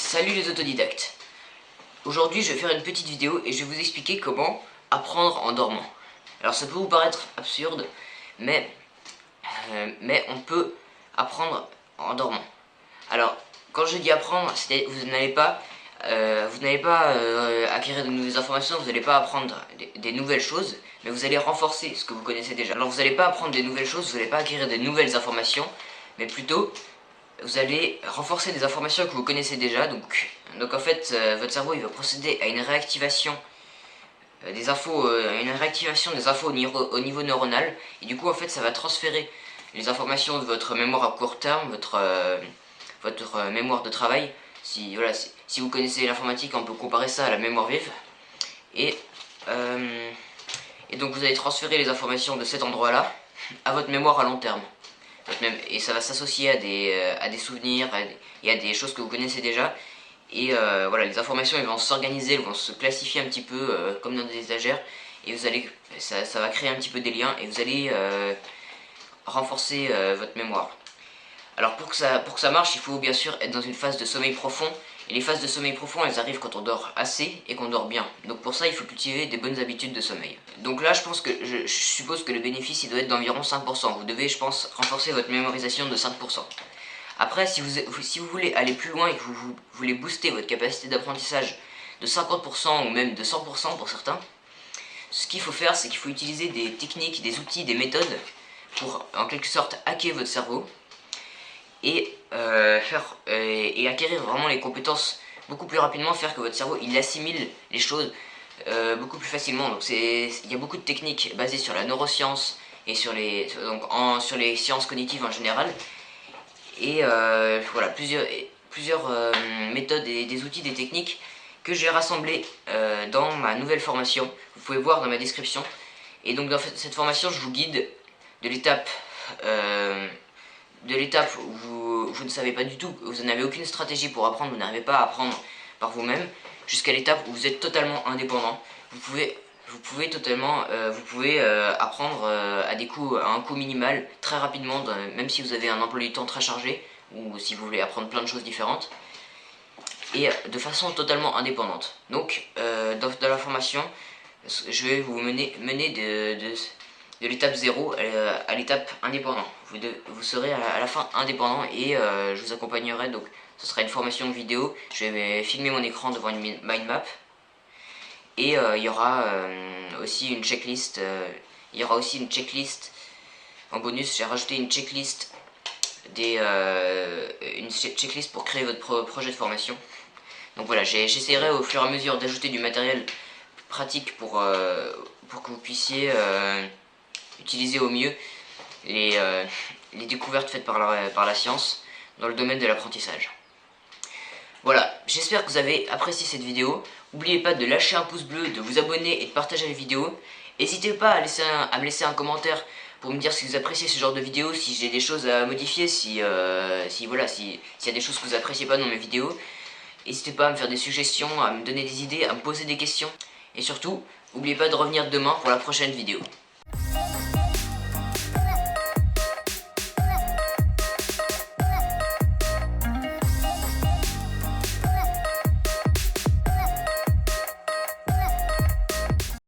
Salut les autodidactes. Aujourd'hui je vais faire une petite vidéo et je vais vous expliquer comment apprendre en dormant. Alors ça peut vous paraître absurde, mais on peut apprendre en dormant. Alors quand je dis apprendre, vous n'allez pas acquérir de nouvelles informations, vous n'allez pas apprendre des nouvelles choses, mais vous allez renforcer ce que vous connaissez déjà. Alors vous n'allez pas apprendre des nouvelles choses, vous n'allez pas acquérir des nouvelles informations, mais plutôt vous allez renforcer des informations que vous connaissez déjà. Donc en fait, votre cerveau il va procéder à une réactivation des infos, au niveau neuronal, et du coup en fait ça va transférer les informations de votre mémoire à court terme, votre mémoire de travail. Si vous connaissez l'informatique, on peut comparer ça à la mémoire vive, et donc vous allez transférer les informations de cet endroit-là à votre mémoire à long terme. Et ça va s'associer à des souvenirs et à des choses que vous connaissez déjà. Et voilà, les informations elles vont s'organiser, elles vont se classifier un petit peu comme dans des étagères. Et ça va créer un petit peu des liens et vous allez renforcer votre mémoire. Alors pour que ça marche, il faut bien sûr être dans une phase de sommeil profond. Et les phases de sommeil profond, elles arrivent quand on dort assez et qu'on dort bien. Donc pour ça, il faut cultiver des bonnes habitudes de sommeil. Donc là, je suppose que le bénéfice, il doit être d'environ 5%. Vous devez, je pense, renforcer votre mémorisation de 5%. Après, si vous voulez aller plus loin et que vous voulez booster votre capacité d'apprentissage de 50% ou même de 100% pour certains, ce qu'il faut faire, c'est qu'il faut utiliser des techniques, des outils, des méthodes pour, en quelque sorte, hacker votre cerveau et acquérir vraiment les compétences beaucoup plus rapidement, faire que votre cerveau il assimile les choses beaucoup plus facilement. Donc il y a beaucoup de techniques basées sur la neuroscience et sur les sciences cognitives en général, et voilà, plusieurs méthodes et des outils, des techniques que j'ai rassemblés dans ma nouvelle formation. Vous pouvez voir dans ma description. Et donc dans cette formation, je vous guide de l'étape où vous ne savez pas du tout, vous n'avez aucune stratégie pour apprendre, vous n'arrivez pas à apprendre par vous-même, jusqu'à l'étape où vous êtes totalement indépendant. Vous pouvez apprendre à un coût minimal, très rapidement, même si vous avez un emploi du temps très chargé, ou si vous voulez apprendre plein de choses différentes, et de façon totalement indépendante. Donc, dans la formation, je vais vous mener de l'étape 0 à l'étape indépendant. Vous serez à la fin indépendant, et je vous accompagnerai. Donc ce sera une formation vidéo, je vais filmer mon écran devant une mind map, et il y aura aussi une checklist. En bonus, j'ai rajouté une checklist pour créer votre projet de formation. Donc voilà, j'essaierai au fur et à mesure d'ajouter du matériel pratique pour que vous puissiez utiliser au mieux les découvertes faites par la science dans le domaine de l'apprentissage. Voilà, j'espère que vous avez apprécié cette vidéo. N'oubliez pas de lâcher un pouce bleu, de vous abonner et de partager la vidéo. N'hésitez pas à me laisser un commentaire pour me dire si vous appréciez ce genre de vidéo, si j'ai des choses à modifier, s'il y a des choses que vous appréciez pas dans mes vidéos. N'hésitez pas à me faire des suggestions, à me donner des idées, à me poser des questions. Et surtout, n'oubliez pas de revenir demain pour la prochaine vidéo.